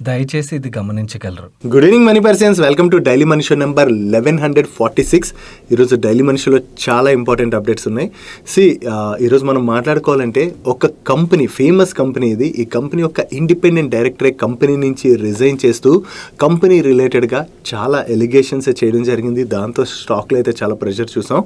దయచేసి ఇది గమనించగలరు. Good evening money persons, welcome to daily money show number 1146. ఈరోజు డైలీ మనీ షోలో చాలా ఇంపార్టెంట్ అప్డేట్స్ ఉన్నాయి. ఈరోజు మనం మాట్లాడుకోవాలంటే ఒక కంపెనీ, ఫేమస్ కంపెనీ ఇది. ఈ కంపెనీ యొక్క ఇండిపెండెంట్ డైరెక్టరే కంపెనీ నుంచి రిజైన్ చేస్తూ కంపెనీ రిలేటెడ్గా చాలా ఎలిగేషన్స్ చేయడం జరిగింది. దాంతో స్టాక్లో అయితే చాలా ప్రెషర్ చూసాం.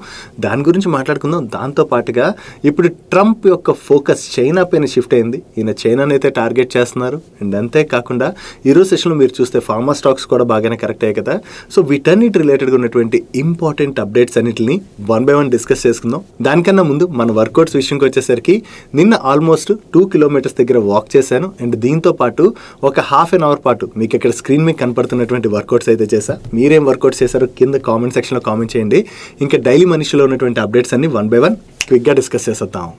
దాని గురించి మాట్లాడుకుందాం. దాంతో పాటుగా ఇప్పుడు ట్రంప్ యొక్క ఫోకస్ చైనా పైన షిఫ్ట్ అయింది. ఈయన చైనాని అయితే టార్గెట్ చేస్తున్నారు. అండ్ అంతేకాకుండా ఈరోజు సెషన్లో మీరు చూస్తే ఫార్మా స్టాక్స్ కూడా బాగానే కరెక్ట్ అయ్యాయి కదా. సో వీటన్నిటి రిలేటెడ్గా ఉన్నటువంటి ఇంపార్టెంట్ అప్డేట్స్ అన్నిటిని వన్ బై వన్ డిస్కస్ చేసుకుందాం. దానికన్నా ముందు మన వర్కౌట్స్ విషయంకి వచ్చేసరికి నిన్న ఆల్మోస్ట్ 2 కిలోమీటర్స్ దగ్గర వాక్ చేశాను. అండ్ దీంతో పాటు ఒక హాఫ్ అన్ అవర్ పాటు మీకు ఇక్కడ స్క్రీన్ మీద కనపడుతున్నటువంటి వర్కౌట్స్ అయితే చేశా. మీరేం వర్కౌట్స్ చేశారో కింద కామెంట్ సెక్షన్లో కామెంట్ చేయండి. ఇంకా డైలీ మనీషలో ఉన్నటువంటి అప్డేట్స్ అన్ని వన్ బై వన్ క్విక్గా డిస్కస్ చేసేద్దాం.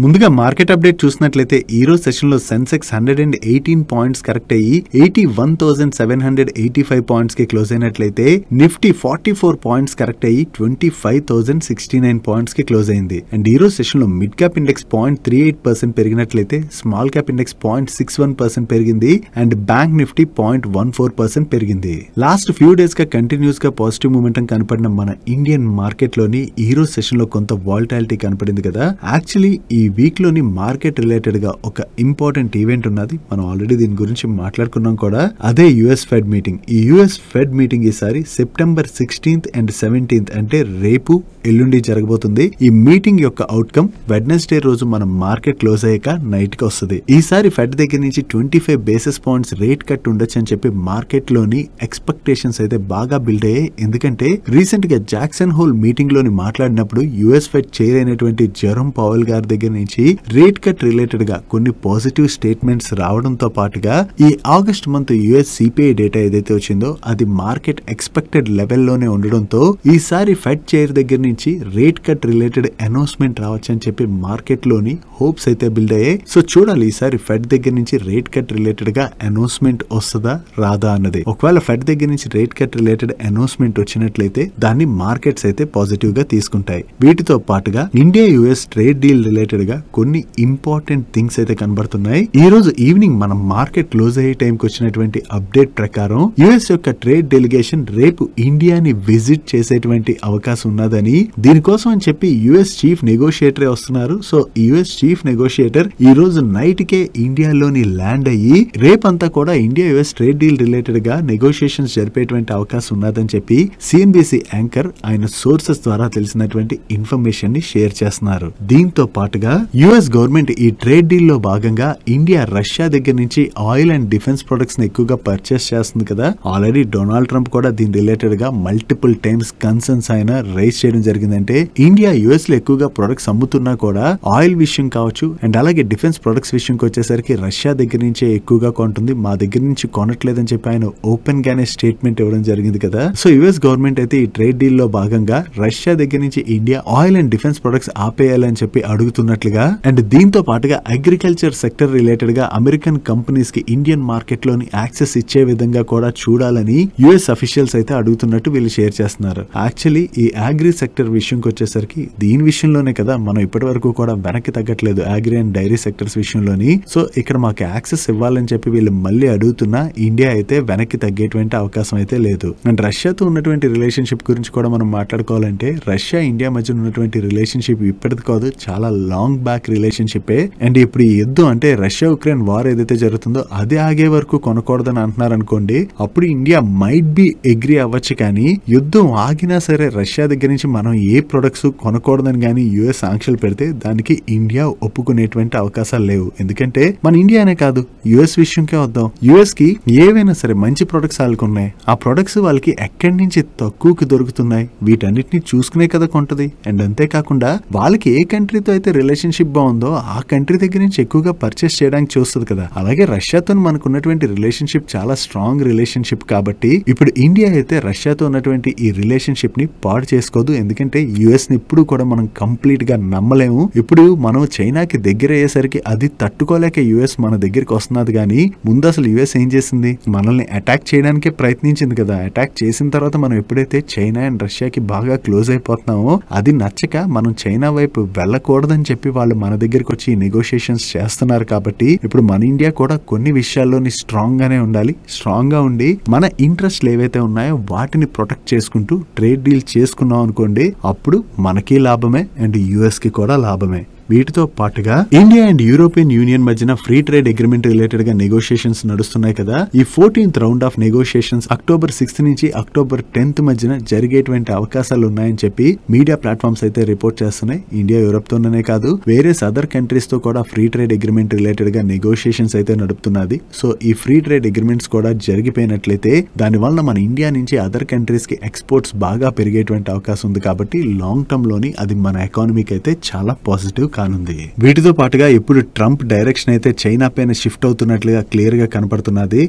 ముందుగా మార్కెట్ అప్డేట్ చూసినట్లయితే ఈ రోజు సెషన్ లో సెన్సెక్స్ 118 పాయింట్స్ కరెక్ట్ అయ్యి 81,785 పాయింట్స్ కి క్లోజ్ అయినట్లయితే నిఫ్టీ 44 పాయింట్స్ కరెక్ట్ అయ్యి 25,069 పాయింట్స్ కి క్లోజ్ అయింది. అండ్ ఈ రోజు సెషన్ లో మిడ్ క్యాప్ ఇండెక్స్ 0.38% పెరిగినట్లయితే స్మాల్ క్యాప్ ఇండెక్స్ 0.61% పెరిగింది. అండ్ బ్యాంక్ నిఫ్టీ 0.14% పెరిగింది. లాస్ట్ ఫ్యూ డేస్ గా కంటిన్యూస్ గా పాజిటివ్ మూమెంటం కనపడిన మన ఇండియన్ మార్కెట్ లోని ఈ రోజు సెషన్ లో కొంత వాలటాలిటీ కనపడింది కదా. యాక్చువల్లీ ఈ వీక్ లోని మార్కెట్ రిలేటెడ్ గా ఒక ఇంపార్టెంట్ ఈవెంట్ ఉన్నది. మనం ఆల్రెడీ దీని గురించి మాట్లాడుకున్నాం కూడా. అదే యుఎస్ ఫెడ్ మీటింగ్. ఈ యుఎస్ ఫెడ్ మీటింగ్ ఈసారి సెప్టెంబర్ 16th and 17th అంటే రేపు ఎల్లుండి జరగబోతుంది. ఈ మీటింగ్ యొక్క అవుట్కమ్ వెడ్నెస్డే రోజు మన మార్కెట్ క్లోజ్ అయ్యాక నైట్ కి వస్తుంది. ఈసారి ఫెడ్ దగ్గర నుంచి 25 బేసిస్ పాయింట్స్ రేట్ కట్ ఉండొచ్చు అని చెప్పి మార్కెట్ లోని ఎక్స్పెక్టేషన్స్ అయితే బాగా బిల్డ్ అయ్యాయి. ఎందుకంటే రీసెంట్ గా జాక్సన్ హోల్ మీటింగ్ లోని మాట్లాడినప్పుడు యుఎస్ ఫెడ్ చైర్ అయినటువంటి జెరోమ్ పవెల్ గారి దగ్గర నుంచి రేట్ కట్ రిలేటెడ్ గా కొన్ని పాజిటివ్ స్టేట్మెంట్స్ రావడంతో పాటుగా ఈ August month US CPI data ఏదైతే వచ్చిందో అది మార్కెట్ ఎక్స్పెక్టెడ్ లెవెల్లోనే ఉండడంతో ఈసారి ఫెడ్ చైర్ దగ్గర నుంచి రేట్ కట్ రిలేటెడ్ అనౌన్స్మెంట్ రావచ్చు అని చెప్పి మార్కెట్ లోని హోప్స్ అయితే బిల్డ్ అయ్యాయి. సో చూడాలి ఈసారి ఫెడ్ దగ్గర నుంచి రేట్ కట్ రిలేటెడ్ గా అనౌన్స్మెంట్ వస్తుందా రాదా అన్నది. ఒకవేళ ఫెడ్ దగ్గర నుంచి రేట్ కట్ రిలేటెడ్ అనౌన్స్మెంట్ వచ్చినట్లయితే దాన్ని మార్కెట్స్ అయితే పాజిటివ్ గా తీసుకుంటాయి. వీటితో పాటుగా India US trade deal related గా కొన్ని ఇంపార్టెంట్ థింగ్స్ అయితే కనబడుతున్నాయి. ఈ రోజు ఈవినింగ్ మనం మార్కెట్ క్లోజ్ అయ్యే టైంకి వచ్చినటువంటి అప్డేట్ ప్రకారం యుఎస్ యొక్క ట్రేడ్ డెలిగేషన్ రేపు ఇండియాని విజిట్ చేసేటువంటి అవకాశం ఉన్నదని, దీనికోసం అని చెప్పి యుఎస్ చీఫ్ నెగోషియేటరే వస్తున్నారు. సో యుఎస్ చీఫ్ నెగోషియేటర్ ఈ రోజు నైట్ కే ఇండియాలోని ల్యాండ్ అయ్యి రేపంతా కూడా India US trade deal related గా నెగోషియేషన్స్ జరిపేటువంటి అవకాశం ఉన్నదని చెప్పి సిఎన్బిసి యాంకర్ ఆయన సోర్సెస్ ద్వారా తెలిసినటువంటి ఇన్ఫర్మేషన్ ని షేర్ చేస్తున్నారు. దీంతో పాటుగా యుఎస్ గవర్నమెంట్ ఈ ట్రేడ్ డీల్ లో భాగంగా ఇండియా రష్యా దగ్గర నుంచి ఆయిల్ అండ్ డిఫెన్స్ ప్రొడక్ట్స్ ని ఎక్కువగా పర్చేస్ చేస్తుంది కదా. ఆల్రెడీ డొనాల్డ్ ట్రంప్ కూడా దీని రిలేటెడ్ గా మల్టిపుల్ టైమ్స్ కన్సర్న్స్ ఆయన రైజ్ చేయడం జరిగిందంటే ఇండియా యుఎస్ లో ఎక్కువగా ప్రొడక్ట్స్ అమ్ముతున్నా కూడా ఆయిల్ విషయం కావచ్చు అండ్ అలాగే డిఫెన్స్ ప్రొడక్ట్స్ విషయంకి వచ్చేసరికి రష్యా దగ్గర నుంచే ఎక్కువగా కొంటుంది, మా దగ్గర నుంచి కొనట్లేదని చెప్పి ఆయన ఓపెన్ గానే స్టేట్మెంట్ ఇవ్వడం జరిగింది కదా. సో యుఎస్ గవర్నమెంట్ అయితే ఈ ట్రేడ్ డీల్ లో భాగంగా రష్యా దగ్గర నుంచి India oil and defence products ఆపేయాలని చెప్పి అడుగుతున్నట్లుగా అండ్ దీంతో పాటుగా అగ్రికల్చర్ సెక్టర్ రిలేటెడ్ గా అమెరికన్ కంపెనీస్ కి ఇండియన్ మార్కెట్ లోని యాక్సెస్ ఇచ్చే విధంగా కూడా చూడాలని యుఎస్ అఫీషియల్స్ అయితే అడుగుతున్నట్టు వీళ్ళు షేర్ చేస్తున్నారు. యాక్చువల్లీ ఈ అగ్రి సెక్టర్ విషయంకి వచ్చేసరికి దీని విషయంలోనే కదా మనం ఇప్పటి వరకు కూడా వెనక్కి తగ్గట్లేదు అగ్రి అండ్ డైరీ సెక్టర్స్ విషయంలోని. సో ఇక్కడ మాకు యాక్సెస్ ఇవ్వాలని చెప్పి వీళ్ళు మళ్ళీ అడుగుతున్నా ఇండియా అయితే వెనక్కి తగ్గేటువంటి అవకాశం అయితే లేదు. అండ్ రష్యాతో ఉన్నటువంటి రిలేషన్షిప్ గురించి కూడా మనం మాట్లాడుకోవాలంటే రష్యా ఇండియా మధ్య ఉన్నటువంటి రిలేషన్షిప్ ఇప్పటిది కాదు, చాలా లాంగ్ బ్యాక్ రిలేషన్షిప్. అండ్ ఇప్పుడు ఈ యుద్ధం అంటే రష్యా ఉక్రెయిన్ వార్ ఏదైతే జరుగుతుందో అది ఆగే వరకు కొనకూడదని అంటున్నారు అనుకోండి, అప్పుడు ఇండియా మైట్ బి అగ్రీ అవ్వచ్చు. కానీ యుద్ధం ఆగినా సరే రష్యా దగ్గర నుంచి మనం ఏ ప్రొడక్ట్స్ కొనకూడదని కానీ యుఎస్ ఆంక్షలు పెడితే దానికి ఇండియా ఒప్పుకునేటువంటి అవకాశాలు లేవు. ఎందుకంటే మన ఇండియానే కాదు యుఎస్ విషయంకే వద్దాం. యుఎస్ కి ఏవైనా సరే మంచి ప్రొడక్ట్స్ వాళ్ళకున్నాయి, ఆ ప్రొడక్ట్స్ వాళ్ళకి ఎక్కడి నుంచి తక్కువకి దొరుకుతున్నాయి వీటన్నిటిని చూసుకునే కదా కొంటది. అండ్ అంతేకాకుండా వాళ్ళకి ఏ కంట్రీతో అయితే రిలేషన్షిప్ బాగుందో ఆ కంట్రీ దగ్గర నుంచి ఎక్కువగా పర్చేస్ చేయడానికి చూస్తుంది కదా. అలాగే రష్యాతో మనకున్నటువంటి రిలేషన్షిప్ చాలా స్ట్రాంగ్ రిలేషన్షిప్ కాబట్టి ఇప్పుడు ఇండియా అయితే రష్యాతో ఉన్నటువంటి ఈ రిలేషన్షిప్ ని పాడు చేసుకోదు. ఎందుకంటే యుఎస్ ని ఇప్పుడు కూడా మనం కంప్లీట్ గా నమ్మలేము. ఇప్పుడు మనం చైనా చైనాకి దగ్గర అయ్యేసరికి అది తట్టుకోలేక యుఎస్ మన దగ్గరికి వస్తున్నది కానీ ముందు అసలు యుఎస్ ఏం చేసింది, మనల్ని అటాక్ చేయడానికే ప్రయత్నించింది కదా. అటాక్ చేసిన తర్వాత మనం ఎప్పుడైతే చైనా అండ్ రష్యాకి బాగా క్లోజ్ అయిపోతున్నామో అది నచ్చక మనం చైనా వైపు వెళ్ళకూడదని చెప్పి వాళ్ళు మన దగ్గరికి వచ్చి నెగోషియేషన్స్ చేస్తున్నారు. కాబట్టి ఇప్పుడు మన ఇండియా కూడా కొన్ని విషయాల్లోని స్ట్రాంగ్ గానే ఉండాలి. స్ట్రాంగ్ గా ఉండి మన ఇంట్రెస్ట్లు ఏవైతే ఉన్నాయో వాటిని ప్రొటెక్ట్ చేసుకుంటూ ట్రేడ్ డీల్ చేసుకున్నాం అనుకోండి, అప్పుడు మనకి లాభమే అండ్ యుఎస్ కి కూడా లాభమే. వీటితో పాటుగా ఇండియా అండ్ యూరోపియన్ యూనియన్ మధ్యన ఫ్రీ ట్రేడ్ అగ్రిమెంట్ రిలేటెడ్ గా నెగోషియేషన్స్ నడుస్తున్నాయి కదా. ఈ 14th round of negotiations October 6th నుంచి October 10th మధ్యన జరిగేటువంటి అవకాశాలు ఉన్నాయని చెప్పి మీడియా ప్లాట్ఫామ్స్ అయితే రిపోర్ట్ చేస్తున్నాయి. ఇండియా యూరోప్ తోనే కాదు వేరే అదర్ కంట్రీస్ తో కూడా ఫ్రీ ట్రేడ్ అగ్రిమెంట్ రిలేటెడ్ గా నెగోషియేషన్స్ అయితే నడుపుతున్నది. సో ఈ ఫ్రీ ట్రేడ్ అగ్రిమెంట్స్ కూడా జరిగిపోయినట్లయితే దాని వల్ల మన ఇండియా నుంచి అదర్ కంట్రీస్ కి ఎక్స్పోర్ట్స్ బాగా పెరిగేటువంటి అవకాశం ఉంది. కాబట్టి లాంగ్ టర్మ్ లోని అది మన ఎకానమీకి అయితే చాలా పాజిటివ్ కానుంది. వీటితో పాటుగా ఇప్పుడు ట్రంప్ డైరెక్షన్ అయితే చైనా పైన షిఫ్ట్ అవుతున్నట్లుగా క్లియర్ గా కనపడుతున్నది.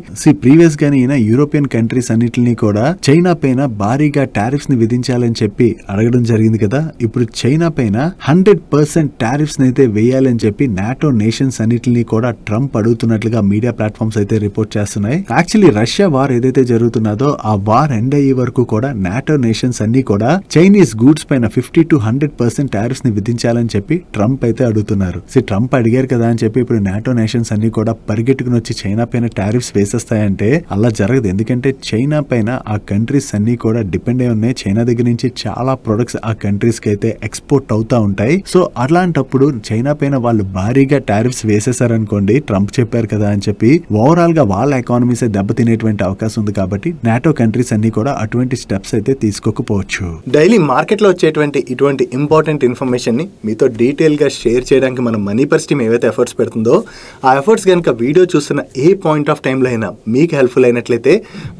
ప్రీవియస్ గానీ ఈయన యూరోపియన్ కంట్రీస్ అన్నిటిని కూడా చైనా పైన భారీగా టారిఫ్స్ ని విధించాలని చెప్పి అడగడం జరిగింది కదా. ఇప్పుడు చైనా పైన 100% టారిఫ్స్ అయితే వేయాలని చెప్పి నాటో నేషన్స్ అన్నిటిని కూడా ట్రంప్ అడుగుతున్నట్లుగా మీడియా ప్లాట్ఫామ్స్ అయితే రిపోర్ట్ చేస్తున్నాయి. యాక్చువల్లీ రష్యా వార్ ఏదైతే జరుగుతున్నదో ఆ వార్ ఎండ్ అయ్యే వరకు కూడా నాటో నేషన్స్ అన్ని కూడా చైనీస్ గూడ్స్ పైన 50 to 100% టారిఫ్స్ ని విధించాలని చెప్పి ట్రంప్ అయితే అడుగుతున్నారు. ట్రంప్ అడిగారు కదా అని చెప్పి ఇప్పుడు నాటో నేషన్స్ అన్ని కూడా పరిగెట్టుకుని వచ్చి చైనా పైన టారిఫ్స్ వేసేస్తాయంటే అలా జరగదు. ఎందుకంటే చైనా పైన ఆ కంట్రీస్ అన్ని కూడా డిపెండ్ అయి ఉన్నాయి. చైనా దగ్గర నుంచి చాలా ప్రొడక్ట్స్ ఆ కంట్రీస్ కి అయితే ఎక్స్పోర్ట్ అవుతా ఉంటాయి. సో అలాంటప్పుడు చైనా పైన వాళ్ళు భారీగా టారిఫ్స్ వేసేసారనుకోండి, ట్రంప్ చెప్పారు కదా అని చెప్పి ఓవరాల్ గా వాళ్ళ ఎకానమీస్ దెబ్బతినేటువంటి అవకాశం ఉంది. కాబట్టి నాటో కంట్రీస్ అన్ని కూడా అటువంటి స్టెప్స్ అయితే తీసుకోకపోవచ్చు. డైలీ మార్కెట్ లో వచ్చేటువంటి ఇటువంటి ఇంపార్టెంట్ ఇన్ఫర్మేషన్ ని మీతో డీటెయిల్ గా షేర్ చేయడానికి మన మనీ పర్స్ టీమ్ ఏవైతే ఎఫర్ట్స్ పెడుతుందో ఆ ఎఫర్ట్స్ కనుక వీడియో చూస్తున్న ఏ పాయింట్ ఆఫ్ టైంలో అయినా మీకు హెల్ప్ఫుల్ అయినట్లయితే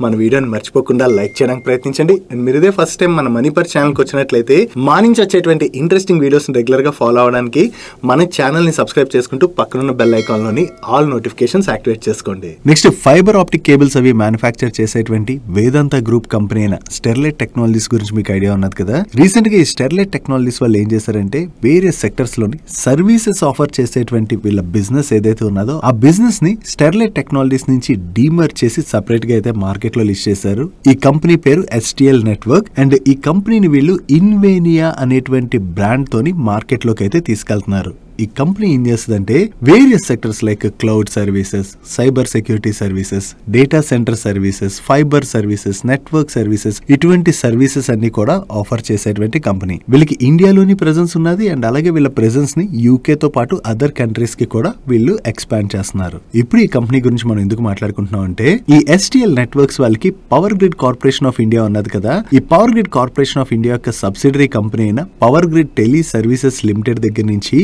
మన వీడియోని మర్చిపోకుండా లైక్ చేయడానికి ప్రయత్నించండి. అండ్ మీరు ఇదే ఫస్ట్ టైం మన మనీ పర్స్ ఛానల్కి వచ్చినట్లయితే మా నుంచి వచ్చేటువంటి ఇంట్రెస్టింగ్ వీడియోస్ రెగ్యులర్ గా ఫాలో అవడానికి మన ఛానల్ ని సబ్స్క్రైబ్ చేసుకుంటూ పక్కనున్న బెల్ ఐకాన్ లోని ఆల్ నోటిఫికేషన్స్ యాక్టివేట్ చేసుకోండి. నెక్స్ట్ ఫైబర్ ఆప్టిక్ కేబుల్స్ అవి మ్యానుఫ్యాక్చర్ చేసేటువంటి వేదాంత గ్రూప్ కంపెనీ అయిన స్టెర్లైట్ టెక్నాలజీస్ గురించి మీకు ఐడియా ఉన్నది కదా. రీసెంట్ గా ఈ స్టెర్లైట్ టెక్నాలజీస్ వాళ్ళు ఏం చేశారంటే వేరే సెక్టర్స్ లోని సర్వీసెస్ ఆఫర్ చేసేటువంటి వీళ్ళ బిజినెస్ ఏదైతే ఉన్నదో ఆ బిజినెస్ ని స్టెర్లైట్ టెక్నాలజీస్ నుంచి డీమర్జ్ చేసి సపరేట్ గా అయితే మార్కెట్ లో లిస్ట్ చేశారు. ఈ కంపెనీ పేరు STL నెట్వర్క్ అండ్ ఈ కంపెనీని వీళ్ళు ఇన్వేనియా అనేటువంటి బ్రాండ్ తోని మార్కెట్ లోకి అయితే తీసుకెళ్తున్నారు. ఈ కంపెనీ ఏం చేస్తుందంటే various sectors like cloud services, cyber security services, data centre services, fibre services, network services ఇటువంటి సర్వీసెస్ అన్ని కూడా ఆఫర్ చేసేటువంటి కంపెనీ. వీళ్ళకి ఇండియాలోని ప్రెజెన్స్ ఉన్నది అండ్ అలాగే వీళ్ళ ప్రెజెన్స్ ని UK తో పాటు అదర్ కంట్రీస్ కి కూడా వీళ్ళు ఎక్స్పాండ్ చేస్తున్నారు. ఇప్పుడు ఈ కంపెనీ గురించి మనం ఎందుకు మాట్లాడుకుంటున్నాం అంటే ఈ STL నెట్వర్క్స్ వాళ్ళకి power grid corporation of India ఉన్నది కదా. ఈ power grid corporation of India యొక్క సబ్సిడరీ కంపెనీ అయిన power grid tele services limited దగ్గర నుంచి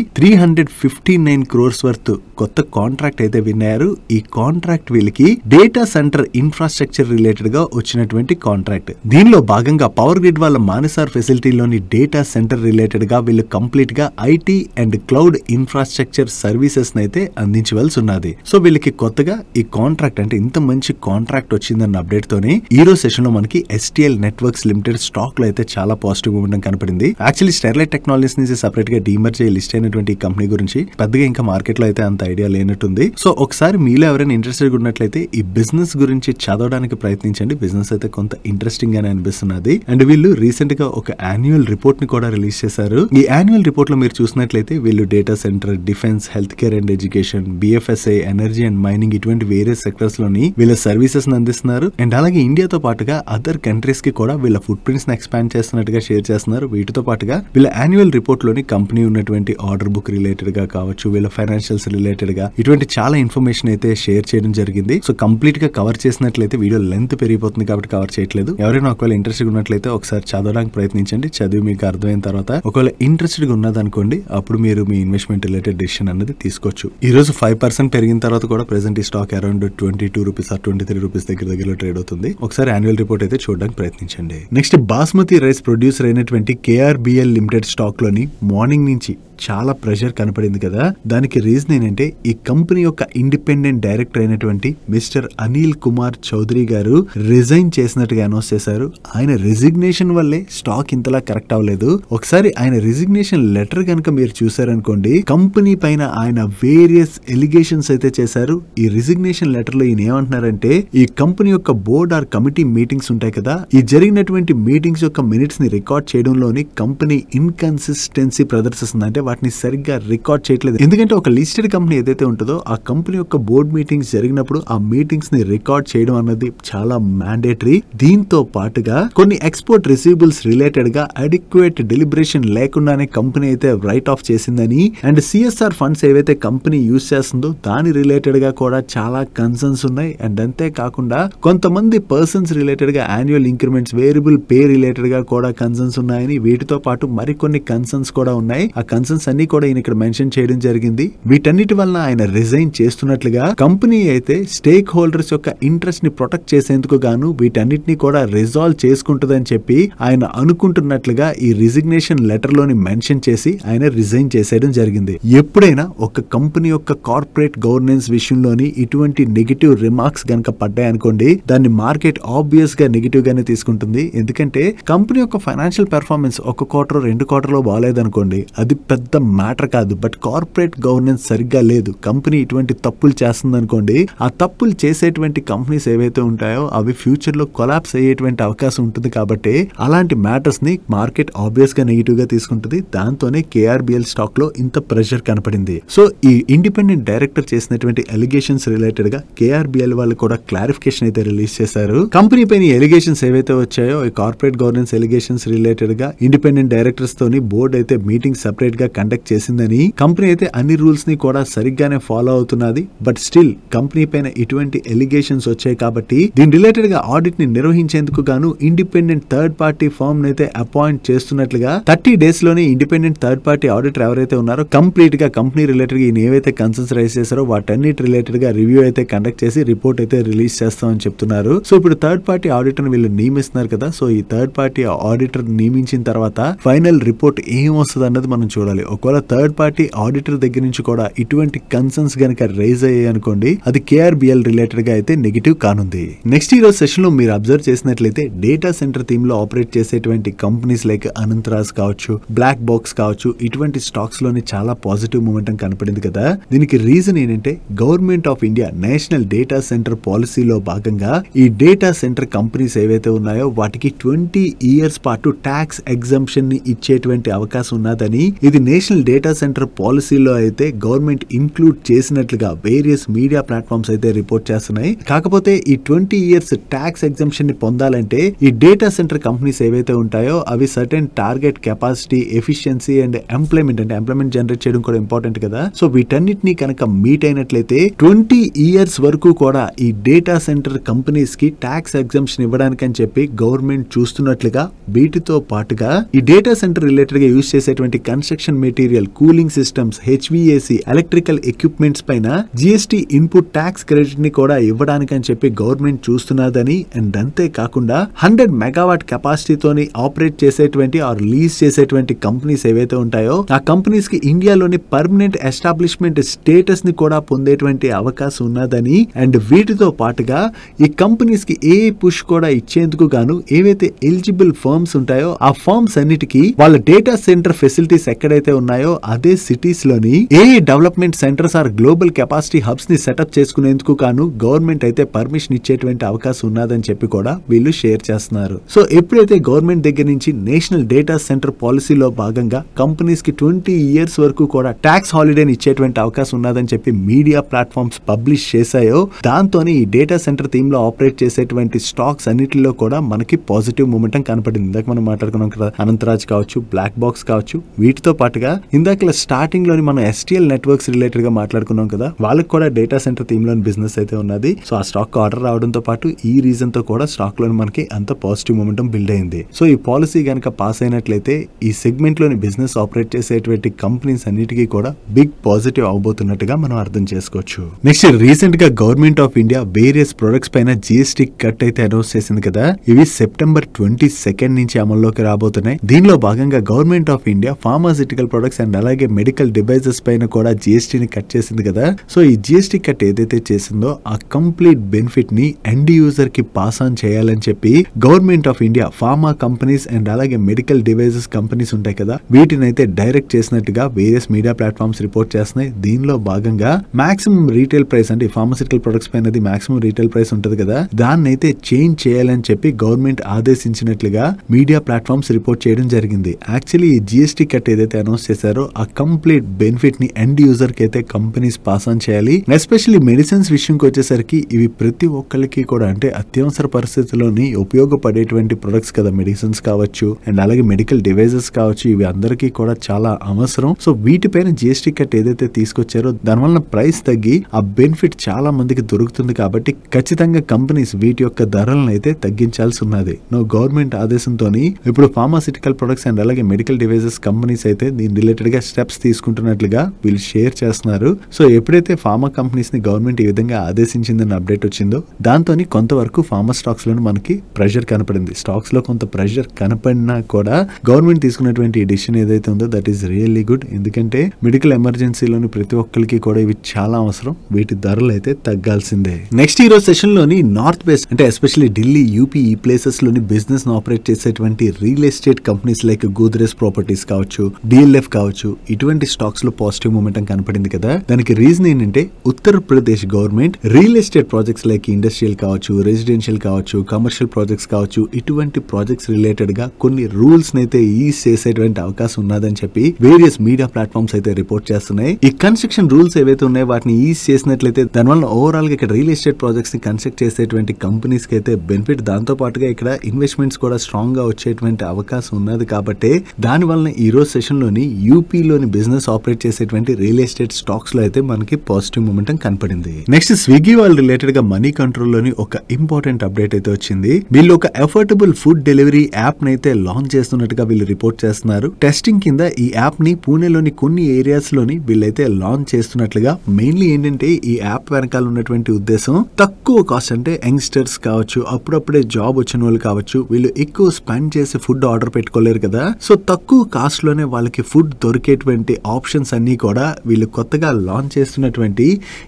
359 crores వర్త్ కొత్త కాంట్రాక్ట్ అయితే విన్నారు. ఈ కాంట్రాక్ట్ వీళ్ళకి డేటా సెంటర్ ఇన్ఫ్రాస్ట్రక్చర్ రిలేటెడ్ గా వచ్చినటువంటి కాంట్రాక్ట్. దీనిలో భాగంగా పవర్ గ్రిడ్ వాళ్ళ మానసార్ ఫెసిలిటీలోని డేటా సెంటర్ రిలేటెడ్ గా వీళ్ళు కంప్లీట్ గా IT and cloud infrastructure services అయితే అందించవలసి ఉన్నది. సో వీళ్ళకి కొత్తగా ఈ కాంట్రాక్ట్ అంటే ఇంత మంచి కాంట్రాక్ట్ వచ్చిందన్న అప్డేట్ తోనే ఈ రోజు సెషన్ లో మనకి STL నెట్వర్క్స్ లిమిటెడ్ స్టాక్ లో అయితే చాలా పాజిటివ్ ఉండడం కనపడింది. యాక్చువల్లీ స్టెర్లైట్ టెక్నాలజీస్ నుంచి సెపరేట్ గా డీమర్జ్ అయ్యి లిస్ట్ అయినటువంటి ఈ కంపెనీ గురించి పెద్దగా ఇంకా మార్కెట్ లో అయితే అంత ఐడియా లేనట్టుంది. సో ఒకసారి మీలో ఎవరైనా ఇంట్రెస్టెడ్ ఉన్నట్లయితే ఈ బిజినెస్ గురించి చదవడానికి ప్రయత్నించండి. బిజినెస్ అయితే కొంత ఇంట్రెస్టింగ్ గానే అనిపిస్తున్నది. అండ్ వీళ్ళు రీసెంట్ గా ఒక యాన్యువల్ రిపోర్ట్ ని కూడా రిలీజ్ చేశారు. ఈ యాన్యువల్ రిపోర్ట్ లో మీరు చూసినట్లయితే వీళ్ళు data centre, defence, health care and education, BFSI, energy and mining ఇటువంటి వేరే సెక్టర్స్ లోని వీళ్ళ సర్వీసెస్ అందిస్తున్నారు. అండ్ అలాగే ఇండియాతో పాటుగా అదర్ కంట్రీస్ కి కూడా వీళ్ళ ఫుట్ ప్రింట్స్ ని ఎక్స్పాండ్ చేస్తున్నట్టుగా షేర్ చేస్తున్నారు. వీటితో పాటుగా వీళ్ళ యాన్యువల్ రిపోర్ట్ లోని కంపెనీ ఉన్నటువంటి ఆర్డర్ బుక్ రిలేటెడ్ గా కావచ్చు, వీళ్ళ ఫైనాన్షియల్స్ రిలేటెడ్ గా ఇటువంటి చాలా ఇన్ఫర్మేషన్ అయితే షేర్ చేయడం జరిగింది. సో కంప్లీట్ గా కవర్ చేసినట్లయితే వీడియో లెంత్ పెరిగిపోతుంది కాబట్టి కవర్ చేయట్లేదు. ఎవరైనా ఒకవేళ ఇంట్రెస్టెడ్ ఉన్నట్లయితే ఒకసారి చదవడానికి ప్రయత్నించండి. చదివి మీకు అర్థమైన తర్వాత ఒకవేళ ఇంట్రెస్టెడ్ గా ఉన్నదనుకోండి, అప్పుడు మీరు మీ ఇన్వెస్ట్మెంట్ రిలేటెడ్ డెసిషన్ అనేది తీసుకోవచ్చు. ఈ రోజు 5% పెరిగిన తర్వాత కూడా ప్రెసెంట్ ఈ stock around 22 rupees or 23 rupees దగ్గరలో ట్రేడ్ అవుతుంది. ఒకసారి యాన్యువల్ రిపోర్ట్ అయితే చూడడానికి ప్రయత్నించండి. నెక్స్ట్ బాస్మతి రైస్ ప్రొడ్యూసర్ అయినటువంటి KRBL లిమిటెడ్ స్టాక్ లోని మార్నింగ్ నుంచి చాలా ప్రెషర్ కనపడింది కదా. దానికి రీజన్ ఏంటంటే ఈ కంపెనీ యొక్క ఇండిపెండెంట్ డైరెక్టర్ అయినటువంటి మిస్టర్ అనిల్ కుమార్ చౌదరి గారు రిజైన్ చేసినట్టుగా అనౌన్స్ చేశారు. ఆయన రిజిగ్నేషన్ వల్లే స్టాక్ ఇంతలా కరెక్ట్ అవ్వలేదు. ఒకసారి ఆయన రిజిగ్నేషన్ లెటర్ కనుక మీరు చూసారనుకోండి, కంపెనీ పైన ఆయన వేరియస్ ఎలిగేషన్స్ అయితే చేశారు. ఈ రిజిగ్నేషన్ లెటర్ లో ఈయన ఏమంటున్నారంటే, ఈ కంపెనీ యొక్క బోర్డ్ ఆర్ కమిటీ మీటింగ్స్ ఉంటాయి కదా, ఈ జరిగినటువంటి మీటింగ్స్ యొక్క మినిట్స్ ని రికార్డ్ చేయడంలోని కంపెనీ ఇన్కన్సిస్టెన్సీ ప్రదర్శిస్తుంది. అంటే వాటిని సరిగ్గా రికార్డ్ చేయట్లేదు. ఎందుకంటే ఒక లిస్టెడ్ కంపెనీ ఏదైతే ఉంటుందో ఆ కంపెనీ యొక్క బోర్డ్ మీటింగ్స్ జరిగినప్పుడు ఆ మీటింగ్స్ ని రికార్డ్ చేయడం అన్నది చాలా మ్యాండేటరీ. దీంతో పాటుగా కొన్ని ఎక్స్పోర్ట్ రిసీవబుల్స్ రిలేటెడ్ గా అడిక్వేట్ డెలిబరేషన్ లేకుండానే కంపెనీ అయితే రైట్ ఆఫ్ చేసిందని, అండ్ సిఎస్ఆర్ ఫండ్స్ ఏవైతే కంపెనీ యూజ్ చేస్తుందో దాని రిలేటెడ్ గా కూడా చాలా కన్సర్న్స్ ఉన్నాయి. అండ్ అంతే కాకుండా కొంతమంది పర్సన్స్ రిలేటెడ్ గా annual increments, variable pay related గా కూడా కన్సర్న్స్ ఉన్నాయని, వీటితో పాటు మరికొన్ని కన్సర్న్స్ కూడా ఉన్నాయి. ఆ కన్సర్న్స్ అన్ని కూడా ఈయన ఇక్కడ మెన్షన్ చేయడం జరిగింది. వీటన్నిటి వలన ఆయన రిజైన్ చేస్తున్నట్లుగా కంపెనీ అయితే స్టేక్ హోల్డర్స్ యొక్క ఇంట్రెస్ట్ ని ప్రొటెక్ట్ చేసేందుకు గాను వీటన్నిటిని కూడా రిజాల్వ్ చేసుకుంటుందని చెప్పి ఆయన అనుకుంటున్నట్లుగా ఈ రిజిగ్నేషన్ లెటర్ లోని మెన్షన్ చేసి ఆయన రిజైన్ చేసేయడం జరిగింది. ఎప్పుడైనా ఒక కంపెనీ యొక్క కార్పొరేట్ గవర్నెన్స్ విషయంలోని ఇటువంటి నెగిటివ్ రిమార్క్స్ గనక పడ్డాయనుకోండి, దాన్ని మార్కెట్ ఆబ్వియస్ గా నెగిటివ్ గానే తీసుకుంటుంది. ఎందుకంటే కంపెనీ యొక్క ఫైనాన్షియల్ పెర్ఫార్మెన్స్ ఒక క్వార్టర్ 2 క్వార్టర్లో బాగాలేదనుకోండి, అది పెద్ద మ్యాటర్ కాదు. బట్ కార్పొరేట్ గవర్నెన్స్ సరిగ్గా లేదు, కంపెనీ ఇటువంటి తప్పులు చేస్తుంది అనుకోండి, ఆ తప్పులు చేసేటువంటి కంపెనీస్ ఏవైతే ఉంటాయో అవి ఫ్యూచర్ లో కొలాప్స్ అయ్యేటువంటి అవకాశం ఉంటుంది. కాబట్టి అలాంటి మ్యాటర్స్ ని మార్కెట్ ఆబ్వియస్ గా నెగిటివ్ గా తీసుకుంటుంది. దాంతోనే కేఆర్బిఎల్ స్టాక్ లో ఇంత ప్రెషర్ కనపడింది. సో ఈ ఇండిపెండెంట్ డైరెక్టర్ చేసినటువంటి ఎలిగేషన్స్ రిలేటెడ్ గా కేఆర్బిఎల్ వాళ్ళు కూడా క్లారిఫికేషన్ అయితే రిలీజ్ చేశారు. కంపెనీ పైన ఎలిగేషన్స్ ఏవైతే వచ్చాయో ఈ కార్పొరేట్ గవర్నెన్స్ ఎలిగేషన్స్ రిలేటెడ్ గా ఇండిపెండెంట్ డైరెక్టర్స్ తోని బోర్డు అయితే మీటింగ్ సెపరేట్ గా కండక్ట్ చేసిందని, కంపెనీ అయితే అన్ని రూల్స్ ని కూడా సరిగ్గానే ఫాలో అవుతున్నది. బట్ స్టిల్ కంపెనీ పైన ఇటువంటి ఎలిగేషన్స్ వచ్చాయి కాబట్టి దీని రిలేటెడ్ గా ఆడిట్ ని నిర్వహించేందుకు గాను ఇండిపెండెంట్ థర్డ్ పార్టీ ఫర్మ్ అయితే అపాయింట్ చేస్తున్నట్లుగా 30 days లోనే ఇండిపెండెంట్ థర్డ్ పార్టీ ఆడిటర్ ఎవరైతే ఉన్నారో కంప్లీట్ గా కంపెనీ రిలేటెడ్ గా ఏవైతే కన్సర్న్స్ రైజ్ చేశారో వాటన్నిటి రిలేటెడ్ గా రివ్యూ అయితే కండక్ట్ చేసి రిపోర్ట్ అయితే రిలీజ్ చేస్తామని చెప్తున్నారు. సో ఇప్పుడు థర్డ్ పార్టీ ఆడిటర్ వీళ్ళు నియమిస్తున్నారు కదా, సో ఈ థర్డ్ పార్టీ ఆడిటర్ నియమించిన తర్వాత ఫైనల్ రిపోర్ట్ ఏం వస్తుంది అన్నది మనం చూడాలి. ఒకవేళ థర్డ్ పార్టీ ఆడిటర్ దగ్గర నుంచి కూడా ఇటువంటి కన్సర్న్స్ గనక రైజ్ అయ్యాయి అనుకోండి, అది కేఆర్బిఎల్ రిలేటెడ్ గా అయితే నెగిటివ్ కానుంది. నెక్స్ట్ ఈ రోజు సెషన్ లో మీరు అబ్జర్వ్ చేసినట్లయితే డేటా సెంటర్ థీమ్ లో ఆపరేట్ చేసేటువంటి కంపెనీస్ లైక్ అనంతరాజ్ కావచ్చు, బ్లాక్ బాక్స్ కావచ్చు, ఇటువంటి స్టాక్స్ లోని చాలా పాజిటివ్ మూమెంటం కనపడింది కదా. దీనికి రీజన్ ఏంటంటే government of India national data centre పాలసీలో భాగంగా ఈ డేటా సెంటర్ కంపెనీస్ ఏవైతే ఉన్నాయో వాటికి 20 years పాటు ట్యాక్స్ ఎగ్జంప్షన్ ని ఇచ్చేటువంటి అవకాశం ఉన్నదని, ఇది నేషనల్ డేటా సెంటర్ పాలసీలో అయితే గవర్నమెంట్ ఇంక్లూడ్ చేసినట్లుగా వేరియస్ మీడియా ప్లాట్ఫామ్స్ అయితే రిపోర్ట్ చేస్తున్నాయి. కాకపోతే ఈ 20 years ట్యాక్స్ ఎగ్జంప్షన్ ని పొందాలంటే ఈ డేటా సెంటర్ కంపెనీస్ ఏవైతే ఉంటాయో అవి certain target capacity, efficiency and employment, అంటే ఎంప్లాయ్మెంట్ జనరేట్ చేయడం కూడా ఇంపార్టెంట్ కదా. సో వీటన్నిటిని కనుక మీట్ అయినట్లయితే 20 years వరకు కూడా ఈ డేటా సెంటర్ కంపెనీస్ కి ట్యాక్స్ ఎగ్జంప్షన్ ఇవ్వడానికి అని చెప్పి గవర్నమెంట్ చూస్తున్నట్లుగా, వీటితో పాటుగా ఈ డేటా సెంటర్ రిలేటెడ్ గా యూజ్ చేసేటువంటి construction material, cooling systems, HVAC, electrical equipments పైన జిఎస్టీ ఇన్పుట్ ట్యాక్స్ క్రెడిట్ ని కూడా ఇవ్వడానికి అని చెప్పి గవర్నమెంట్ చూస్తున్నదని, అండ్ అంతే కాకుండా 100 మెగావాట్ కెపాసిటీతోని ఆపరేట్ చేసేటువంటి ఆర్ లీజ్ చేసేటువంటి కంపెనీస్ ఏవైతే ఉంటాయో ఆ కంపెనీస్ కి ఇండియాలోని పర్మనెంట్ ఎస్టాబ్లిష్మెంట్ స్టేటస్ ని కూడా పొందేటువంటి అవకాశం ఉన్నదని, అండ్ వీటితో పాటుగా ఈ కంపెనీస్ కి ఏ పుష్ కూడా ఇచ్చేందుకు గాను ఏవైతే ఎలిజిబుల్ ఫర్మ్స్ ఉంటాయో ఆ ఫర్మ్స్ అన్నిటికీ వాళ్ళ డేటా సెంటర్ ఫెసిలిటీస్ ఎక్కడైతే ఉన్నాయో అదే సిటీస్ లోని ఏ development centres or global capacity hubs ని సెటప్ చేసుకునేందుకు గాను గవర్నమెంట్ అయితే పర్మిషన్ ఇచ్చేటువంటి అవకాశం ఉన్నదని చెప్పి కూడా వీళ్ళు షేర్ చేస్తున్నారు. సో ఎప్పుడైతే గవర్నమెంట్ దగ్గర నుంచి నేషనల్ డేటా సెంటర్ పాలసీలో భాగంగా కంపెనీస్ కి 20 years వరకు కూడా ట్యాక్స్ హాలిడేని ఇచ్చేటువంటి అవకాశం ఉన్నదని చెప్పి మీడియా ప్లాట్ఫామ్స్ పబ్లిష్ చేశాయో, దాంతోనే ఈ డేటా సెంటర్ థీమ్ లో ఆపరేట్ చేసేటువంటి స్టాక్స్ అన్నిటిలో కూడా మనకి పాజిటివ్ మూమెంటం కనపడింది. ఇందాక మనం మాట్లాడుకున్నాం కదా, అనంతరాజ్ కావచ్చు, బ్లాక్ బాక్స్ కావచ్చు, వీటితో పాటుగా ఇందాక స్టార్టింగ్ లోని మనం ఎస్టీఎల్ నెట్వర్క్స్ రిలేటెడ్ గా మాట్లాడుకున్నాం కదా, వాళ్ళకి కూడా డేటా సెంటర్ థీమ్ లోని బిజినెస్ అయితే ఉన్నది. సో ఆ స్టాక్ ఆర్డర్ రావడంతో పాటు ఈ రీజన్ తో కూడా స్టాక్ లోని మనకి అంత పాజిటివ్ మూమెంటం బిల్డ్ అయింది. సో ఈ పాలసీ గనక పాస్ అయినట్లయితే ఈ సెగ్మెంట్ లోని బిజినెస్ ఆపరేట్ చేసేటువంటి కంపెనీస్ అన్నిటికీ కూడా బిగ్ పాజిటివ్ అవబోతున్నట్టుగా మనం అర్థం చేసుకోవచ్చు. నెక్స్ట్ రీసెంట్ గా government of India various products పైన జిఎస్టీ కట్ అయితే అనౌన్స్ చేసింది కదా. ఇవి September 22 నుంచి అమల్లోకి రాబోతున్నాయి. దీనిలో భాగంగా government of India pharmaceutical pharmaceutical products and అలాగే మెడికల్ డివైజెస్ పైన కూడా జిఎస్టీని కట్ చేసింది కదా. సో ఈ జిఎస్టీ కట్ ఏదైతే చేసిందో ఆ కంప్లీట్ బెనిఫిట్ ని ఎండ్ యూజర్ కి పాస్ ఆన్ చేయాలని చెప్పి government of India pharma companies and అలాగే మెడికల్ డివైజెస్ కంపెనీస్ ఉంటాయి కదా, వీటిని అయితే డైరెక్ట్ చేసినట్టుగా వేరియస్ మీడియా ప్లాట్ఫామ్స్ రిపోర్ట్ చేస్తున్నాయి. దీనిలో భాగంగా మాక్సిమం రీటైల్ ప్రైస్ అంటే ఫార్మాసిటికల్ ప్రొడక్ట్స్ పైన మాక్సిమం రీటైల్ ప్రైస్ ఉంటది కదా, దాన్ని అయితే చేంజ్ చేయాలని చెప్పి గవర్నమెంట్ ఆదేశించినట్లుగా మీడియా ప్లాట్ఫామ్స్ రిపోర్ట్ చేయడం జరిగింది. యాక్చువల్లీ ఈ జిఎస్టీ కట్ ఏదైతే అనౌన్స్ చేశారో ఆ కంప్లీట్ బెనిఫిట్ ని ఎండ్ యూజర్ కి అయితే కంపెనీస్ పాస్ ఆన్ చేయాలి. ఎస్పెషల్లీ మెడిసిన్స్ విషయంకి వచ్చేసరికి ఇవి ప్రతి ఒక్కరికి కూడా అంటే అత్యవసర పరిస్థితుల్లోని ఉపయోగపడేటువంటి ప్రొడక్ట్స్ కదా, మెడిసిన్స్ కావచ్చు అండ్ అలాగే మెడికల్ డివైజెస్ కావచ్చు, ఇవి అందరికీ కూడా చాలా అవసరం. సో వీటిపైన జిఎస్టీ కట్ ఏదైతే తీసుకొచ్చారో దానివల్ల ప్రైస్ తగ్గి ఆ బెనిఫిట్ చాలా మందికి దొరుకుతుంది కాబట్టి ఖచ్చితంగా కంపెనీస్ వీటి యొక్క ధరలను అయితే తగ్గించాల్సి ఉన్నది. గవర్నమెంట్ ఆదేశంతో ఇప్పుడు ఫార్మాసిటికల్ ప్రొడక్ట్స్ అండ్ అలాగే మెడికల్ డివైజెస్ కంపెనీస్ అయితే దీని రిలేటెడ్ గా స్టెప్స్ తీసుకుంటున్నట్లుగా వీళ్ళు షేర్ చేస్తున్నారు. సో ఎప్పుడైతే ఫార్మా కంపెనీస్ ని గవర్నమెంట్ ఈ విధంగా ఆదేశించిందని అప్డేట్ వచ్చిందో దాంతో కొంతవరకు ఫార్మా స్టాక్స్ లో మనకి ప్రెషర్ కనపడింది. స్టాక్స్ లో కొంత ప్రెషర్ కనపడినా కూడా గవర్నమెంట్ తీసుకున్నటువంటి డిసిషన్ ఏదైతే ఉందో దట్ ఈస్ రియల్లీ గుడ్. ఎందుకంటే మెడికల్ ఎమర్జెన్సీలోని ప్రతి ఒక్కరికి కూడా ఇవి చాలా అవసరం, వీటి ధరలు అయితే తగ్గాల్సిందే. నెక్స్ట్ ఈ రోజు సెషన్ లోని నార్త్ వెస్ట్ అంటే ఎస్పెషల్లీ ఢిల్లీ, యూపీ ఈ ప్లేసెస్ లోని బిజినెస్ ను ఆపరేట్ చేసేటువంటి real estate companies like Godrej properties కావచ్చు, డిఎల్ఎఫ్ కావచ్చు, ఇటువంటి స్టాక్స్ లో పాజిటివ్ మూమెంటం కనపడింది కదా. దానికి రీజన్ ఏంటంటే Uttar Pradesh government real estate projects like industrial కావచ్చు, రెసిడెన్షియల్ కావచ్చు, కమర్షియల్ ప్రాజెక్ట్స్ కావచ్చు, ఇటువంటి ప్రాజెక్ట్స్ రిలేటెడ్ గా కొన్ని రూల్స్ అయితే ఈజ్ చేసేటువంటి అవకాశం ఉన్నదని చెప్పి వేరియస్ మీడియా ప్లాట్ఫామ్స్ అయితే రిపోర్ట్ చేస్తున్నాయి. ఈ కన్స్ట్రక్షన్ రూల్స్ ఏవైతే ఉన్నాయో వాటిని ఈజ్ చేసినట్లయితే దానివల్ల ఓవరాల్ గా ఇక్కడ రియల్ ఎస్టేట్ ప్రాజెక్ట్స్ ని కన్స్ట్రక్ట్ చేసేటువంటి కంపెనీస్ కి అయితే బెనిఫిట్, దాంతో పాటుగా ఇక్కడ ఇన్వెస్ట్మెంట్స్ కూడా స్ట్రాంగ్ గా వచ్చేటువంటి అవకాశం ఉన్నది. కాబట్టి దాని వలన ఈ రోజు సెషన్ లోని యూపీలోని బిజినెస్ ఆపరేట్ చేసేటువంటి రియల్ ఎస్టేట్ స్టాక్స్ లో అయితే మనకి పాజిటివ్ మూమెంటం కనపడింది. నెక్స్ట్ స్విగ్గీ వాళ్ళు రిలేటెడ్ గా మనీ కంట్రోల్ లోని ఒక ఇంపార్టెంట్ అప్డేట్ అయితే వచ్చింది. వీళ్ళు ఒక అఫోర్డబుల్ ఫుడ్ డెలివరీ యాప్ నైతే లాంచ్ చేస్తున్నట్టుగా వీళ్ళు రిపోర్ట్ చేస్తున్నారు. టెస్టింగ్ కింద ఈ యాప్ ని పూణేలోని కొన్ని ఏరియాస్ లోని వీళ్ళైతే లాంచ్ చేస్తున్నట్లుగా. మెయిన్లీ ఏంటంటే ఈ యాప్ వెనకాల ఉన్నటువంటి ఉద్దేశం తక్కువ కాస్ట్ అంటే యంగ్స్టర్స్ కావచ్చు, అప్పుడప్పుడే జాబ్ వచ్చిన వాళ్ళు కావచ్చు, వీళ్ళు ఎక్కువ స్పెండ్ చేసి ఫుడ్ ఆర్డర్ పెట్టుకోలేరు కదా. సో తక్కువ కాస్ట్ లోనే వాళ్ళకి ఫుడ్ దొరికేటువంటి ఆప్షన్స్ అన్ని కూడా వీళ్ళు కొత్తగా లాంచ్ చేస్తున్నటువంటి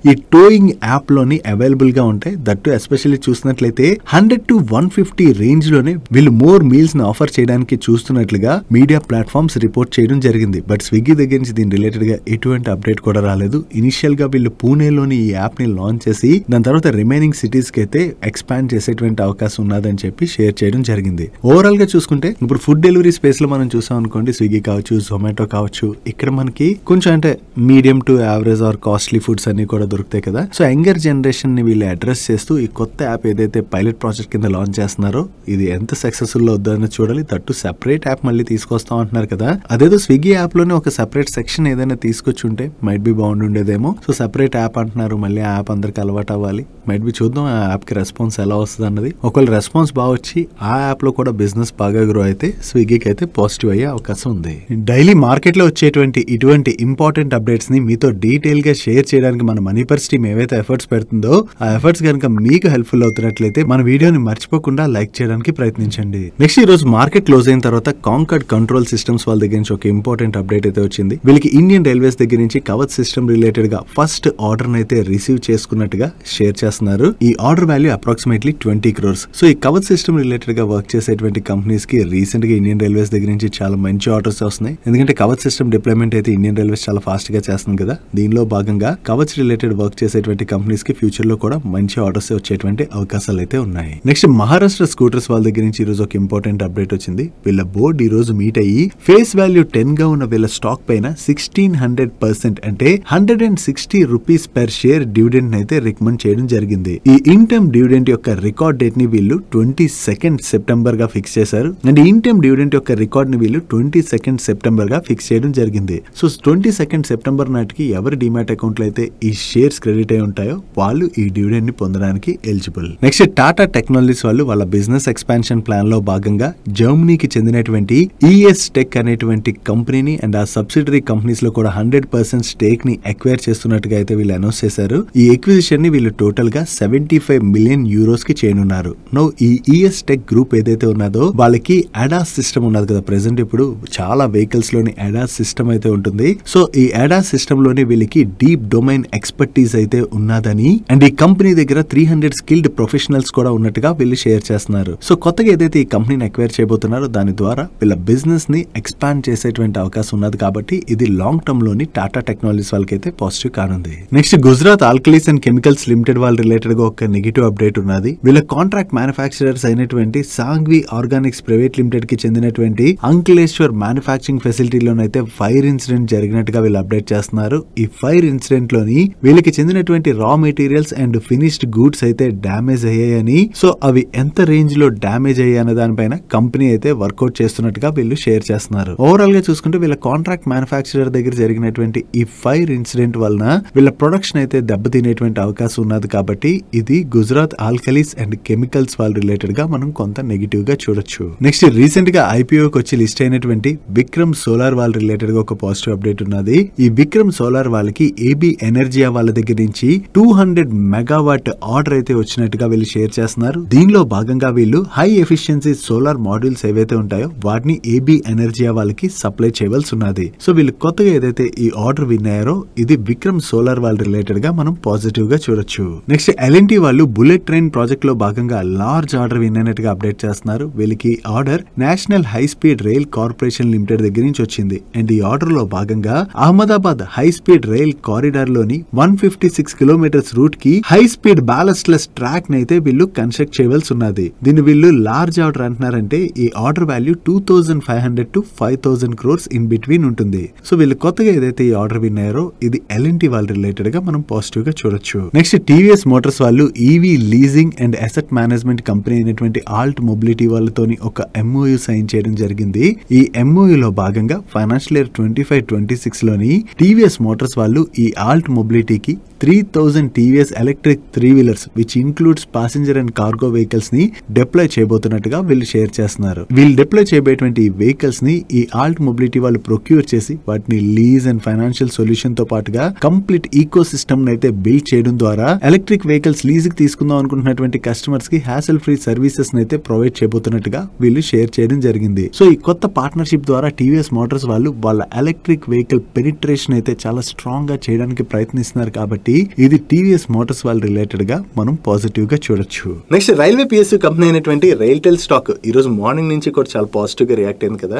ఈ టోయింగ్ యాప్ లోని అవైలబుల్ గా ఉంటాయి. దట్టు ఎస్పెషల్లీ చూసినట్లయితే 100 to 150 రేంజ్ లోనే వీళ్ళు మోర్ మీల్స్ ని ఆఫర్ చేయడానికి చూస్తున్నట్లుగా మీడియా ప్లాట్ఫామ్స్ రిపోర్ట్ చేయడం జరిగింది. బట్ స్విగ్గీ దగ్గర నుంచి దీని రిలేటెడ్ గా ఎటువంటి అప్డేట్ కూడా రాలేదు. ఇనిషియల్ గా వీళ్ళు పూణేలోని ఈ యాప్ ని లాంచ్ చేసి దాని తర్వాత రిమైనింగ్ సిటీస్ కి అయితే ఎక్స్పాండ్ చేసేటువంటి అవకాశం ఉన్నదని చెప్పి షేర్ చేయడం జరిగింది. ఓవరాల్ గా చూసుకుంటే ఇప్పుడు ఫుడ్ డెలివరీ స్పేస్ లో మనం చూసాం అనుకోండి, స్విగ్గీ కావచ్చు, జొమాటో కావచ్చు, ఇక్కడ మనకి కొంచెం అంటే medium to average are costly foods అన్ని కూడా దొరుకుతాయి కదా. సో యంగర్ జనరేషన్ ని వీళ్ళు అడ్రస్ చేస్తూ ఈ కొత్త యాప్ ఏదైతే పైలట్ ప్రాజెక్ట్ కింద లాంచ్ చేస్తున్నారో ఇది ఎంత సక్సెస్ఫుల్ లో వద్దని చూడాలి. దట్టు సెపరేట్ యాప్ మళ్ళీ తీసుకొస్తాం అంటున్నారు కదా. అదేదో స్విగ్గీ యాప్ లోనే ఒక సెపరేట్ సెక్షన్ ఏదైనా తీసుకొచ్చి ఉంటే మైట్ బి బాగుండేదేమో. సో సెపరేట్ యాప్ అంటున్నారు, మళ్ళీ ఆ యాప్ అందరికి అలవాటు అవ్వాలి. మైట్ బి చూద్దాం ఆ యాప్ కి రెస్పాన్స్ ఎలా వస్తుంది అన్నది. ఒకవేళ రెస్పాన్స్ బాగా వచ్చి ఆ యాప్ లో కూడా బిజినెస్ బాగా గ్రో అయితే స్విగ్గీకి అయితే పాజిటివ్ అయ్యే అవకాశం ఉంది. డైలీ మార్కెట్ లో వచ్చేటువంటి ఇటువంటి ఇంపార్టెంట్ అప్డేట్స్ ని మీతో డీటెయిల్ గా షేర్ చేయడానికి మన మనీ పర్స్ టీమ్ ఏవైతే ఎఫర్ట్స్ పెడుతుందో ఆ ఎఫర్ట్స్ కనుక మీకు హెల్ప్ఫుల్ అవుతున్నట్లయితే మన వీడియోని మర్చిపోకుండా లైక్ చేయడానికి ప్రయత్నించండి. నెక్స్ట్ ఈ రోజు మార్కెట్ క్లోజ్ అయిన తర్వాత కాంకర్డ్ కంట్రోల్ సిస్టమ్స్ వాళ్ళ దగ్గర నుంచి ఒక ఇంపార్టెంట్ అప్డేట్ అయితే వచ్చింది. వీళ్ళకి ఇండియన్ రైల్వేస్ దగ్గర నుంచి కవచ్ సిస్టమ్ రిలేటెడ్ గా ఫస్ట్ ఆర్డర్ అయితే రిసీవ్ చేసుకున్నట్టుగా షేర్ చేస్తున్నారు. ఈ order value approximately 20 crores. So ఈ కవచ్ సిస్టమ్ రిలేటెడ్ గా వర్క్ చేసేటువంటి కంపెనీస్ కి రీసెంట్ గా ఇండియన్ రైల్వేస్ దగ్గర నుంచి చాలా మంచి ఆర్డర్స్ వస్తున్నాయి. ఎందుకంటే కవచ్ సిస్టమ్ డిప్లాయ్మెంట్ అయితే ఇండియన్ రైల్వేస్ చాలా ఫాస్ట్ గా చేస్తుంది కదా. దీనిలో భాగంగా కవచ్ రిలేటెడ్ వర్క్ చేసేటువంటి కంపెనీస్ కి ఫ్యూచర్ లో కూడా మంచి ఆర్డర్స్ వచ్చేటువంటి అవకాశాలు అయితే ఉన్నాయి. నెక్స్ట్ మహారాష్ట్ర స్కూటర్స్ వాళ్ళ దగ్గర నుంచి ఈ రోజు ఒక ఇంపార్టెంట్ అప్డేట్ వచ్చింది. వీళ్ళ బోర్డు ఈ రోజు మీట్ అయ్యి ఫేస్ వాల్యూ 10 గా ఉన్న వీళ్ళ స్టాక్ పైన 1600% అంటే 160 రూపీస్ per share డివిడెండ్ అయితే రికమెండ్ చేయడం జరిగింది. ఈ ఇన్టర్మ్ డివిడెంట్ యొక్క రికార్డ్ డేట్ ని వీళ్ళు 22nd September గా ఫిక్స్ చేశారు. అండ్ ఇన్టర్మ్ డివిడెంట్ యొక్క రికార్డ్ ని వీళ్ళు 22nd September గా ఫిక్స్ చేయడం జరిగింది. సో 22nd September నాటికి ఎవరి డిమాట్ అకౌంట్ లో అయితే ఈ షేర్స్ క్రెడిట్ అయి ఉంటాయో వాళ్ళు ఈ డివిడెండ్ ని పొందడానికి ఎలిజిబుల్. నెక్స్ట్ టాటా టెక్నాలజీస్ వాళ్ళు వాళ్ళ బిజినెస్ ఎక్స్పాన్షన్ ప్లాన్ లో భాగంగా జర్మనీకి చెందినటువంటి ఈఎస్ టెక్ అనేటువంటి కంపెనీని అండ్ ఆ సబ్సిడరీ కంపెనీస్ లో కూడా 100% స్టేక్ ని అక్వైర్ చేస్తున్నట్టుగా అయితే వీళ్ళు అనౌన్స్ చేశారు. ఈ ఎక్విజిషన్ ని వీళ్ళు టోటల్ గా 75 million euros కి చేయనున్నారు. నో ఈ ఈఎస్ టెక్ గ్రూప్ ఏదైతే ఉన్నదో వాళ్ళకి అడాస్ సిస్టమ్ ఉన్నది కదా. ప్రెసెంట్ ఇప్పుడు చాలా వెహికల్స్ లోని చేయని ADAS సిస్టమ్ అయితే ఉంటుంది. సో ఈ ADAS సిస్టమ్ లోనే వీళ్ళకి డీప్ డొమైన్ ఎక్స్పర్టీస్ అయితే ఉన్నదని అండ్ ఈ కంపెనీ దగ్గర 300 స్కిల్డ్ ప్రొఫెషనల్స్ కూడా ఉన్నట్టుగా వీళ్ళు షేర్ చేస్తున్నారు. సో కొత్తగా ఏదైతే ఈ కంపెనీని అక్వైర్ చేయబోతున్నారో దాని ద్వారా వీళ్ళ బిజినెస్ ని ఎక్స్పాండ్ చేసేటువంటి అవకాశం ఉన్నది కాబట్టి ఇది లాంగ్ టర్మ్ లోని టాటా టెక్నాలజీస్ వాళ్ళకైతే పాజిటివ్ కానుంది. Next Gujarat alkalis and chemicals limited వాళ్ళ రిలేటెడ్ గా ఒక నెగిటివ్ అప్డేట్ ఉన్నది. వీళ్ళ కాంట్రాక్ట్ మ్యానుఫ్యాక్చరర్స్ అయినటువంటి సాంఘ్వి ఆర్గానిక్స్ ప్రైవేట్ లిమిటెడ్ కి చెందినటువంటి అంకలేశ్వర్ మ్యానుఫ్యాక్చరింగ్ ఫెసిలిటీలోనైతే ఫైర్ ఇన్సిడెంట్ జరిగినట్టుగా వీళ్ళు అప్డేట్ చేస్తున్నారు. ఈ ఫైర్ ఇన్సిడెంట్ లోని వీళ్ళకి చెందినటువంటి రా మెటీరియల్స్ అండ్ ఫినిష్డ్ గూడ్స్ అయితే డ్యామేజ్ అయ్యాయని, సో అవి ఎంత రేంజ్ లో డ్యామేజ్ అయ్యాయన్న దానిపైన కంపెనీ అయితే వర్కౌట్ చేస్తున్నట్టుగా వీళ్ళు షేర్ చేస్తున్నారు. ఓవరాల్ గా చూసుకుంటే వీళ్ళ కాంట్రాక్ట్ మ్యానుఫ్యాక్చరర్ దగ్గర జరిగినటువంటి ఈ ఫైర్ ఇన్సిడెంట్ వలన వీళ్ళ ప్రొడక్షన్ అయితే దెబ్బతినేటువంటి అవకాశం ఉన్నది కాబట్టి ఇది గుజరాత్ ఆల్కలీస్ అండ్ కెమికల్స్ వాళ్ళ రిలేటెడ్ గా మనం కొంత నెగిటివ్ గా చూడొచ్చు. నెక్స్ట్ రీసెంట్ గా ఐపీఓకి వచ్చి లిస్ట్ అయినటువంటి విక్రమ్ సోలార్ వాళ్ళ రిలేటెడ్ గా ఒక పాజిటివ్ అప్డేట్ ఉన్నది. ఈ విక్రమ్ సోలార్ వాళ్ళకి ఏబీ ఎనర్జియా వాళ్ళ దగ్గర నుంచి 200 మెగావాట్ ఆర్డర్ అయితే వచ్చినట్టుగా వీళ్ళు షేర్ చేస్తున్నారు. దీనిలో భాగంగా వీళ్ళు హై ఎఫిషియన్సీ సోలార్ మాడ్యూల్స్ ఏవైతే ఉంటాయో వాటిని ఏబీ ఎనర్జియా వాళ్ళకి సప్లై చేయవలసి ఉన్నది. సో వీళ్ళు కొత్తగా ఏదైతే ఈ ఆర్డర్ విన్ అయ్యారో ఇది విక్రమ్ సోలార్ వాళ్ళ రిలేటెడ్ గా మనం పాజిటివ్ గా చూడొచ్చు. నెక్స్ట్ ఎల్ఎన్టీ వాళ్ళు బుల్లెట్ ట్రైన్ ప్రాజెక్ట్ లో భాగంగా లార్జ్ ఆర్డర్ విన్ అయినట్టుగా అప్డేట్ చేస్తున్నారు. వీళ్ళకి order national high speed rail corporation limited దగ్గర నుంచి వచ్చింది. అండ్ ఈ ఆర్డర్ లో భాగంగా Ahmedabad high speed rail corridor లోని 156 కిలోమీటర్స్ రూట్ కి high speed ballast less track నైతే వీళ్ళు కన్స్ట్రక్ట్ చేయవలసి ఉన్నది. దీన్ని వీళ్ళు లార్జ్ ఆర్డర్ అంటున్నారంటే ఈ order value 2500 to 5000 crores in between ఉంటుంది. సో వీళ్ళు కొత్తగా ఏదైతే ఈ ఆర్డర్ విన్ అయ్యారో ఇది ఎల్ఎన్టీ వాళ్ళ రిలేటెడ్ గా మనం పాజిటివ్ గా చూడొచ్చు. నెక్స్ట్ టీవీఎస్ మోటార్స్ వాళ్ళు EV leasing and asset management company అయినటువంటి ఆల్ట్ మొబిలిటీ వాళ్ళతోని ఒక ఎంఓయూ సైన్ చేయడం జరిగింది. ఈ ఎంఓయూ లో భాగంగా ఫైనాన్షియల్ ఇయర్ 25-26 లోని టీవీఎస్ మోటార్స్ వాళ్ళు ఈ ఆల్ట్ మొబిలిటీకి 3000 TVS electric 3-wheelers which includes passenger and cargo vehicles ని డిప్లాయ్ చేయబోతున్నట్టుగా వీళ్ళు షేర్ చేస్తున్నారు. వీళ్ళు డిప్లాయ్ చేయబోయేటువంటి వెహికల్స్ ని ఈ ఆల్ట్ మొబిలిటీ వాళ్ళు ప్రొక్యూర్ చేసి వాటిని లీజ్ అండ్ ఫైనాన్షియల్ సొల్యూషన్ తో పాటుగా కంప్లీట్ ఈకో సిస్టమ్ అయితే బిల్డ్ చేయడం ద్వారా ఎలక్ట్రిక్ వెహికల్స్ లీజ్ కి తీసుకుందాం అనుకుంటున్నటువంటి కస్టమర్స్ కి హ్యాసల్ ఫ్రీ సర్వీసెస్ అయితే ప్రొవైడ్ చేయబోతున్నట్టుగా వీళ్ళు షేర్ చేయడం జరిగింది. సో ఈ కొత్త పార్ట్నర్షిప్ ద్వారా టీవీఎస్ మోటార్స్ వాళ్ళు వాళ్ళ ఎలక్ట్రిక్ వెహికల్ పెనిట్రేషన్ అయితే చాలా స్ట్రాంగ్ గా చేయడానికి ప్రయత్నిస్తున్నారు కాబట్టి ఇది టీవీఎస్ మోటార్స్ వాళ్ళ రిలేటెడ్ గా మనం పాజిటివ్ గా చూడొచ్చు. నెక్స్ట్ రైల్వే పిఎస్యూ కంపెనీ అయినటువంటి రైల్టెల్ స్టాక్ ఈ రోజు మార్నింగ్ నుంచి కూడా చాలా పాజిటివ్ గా రియాక్ట్ అయింది కదా.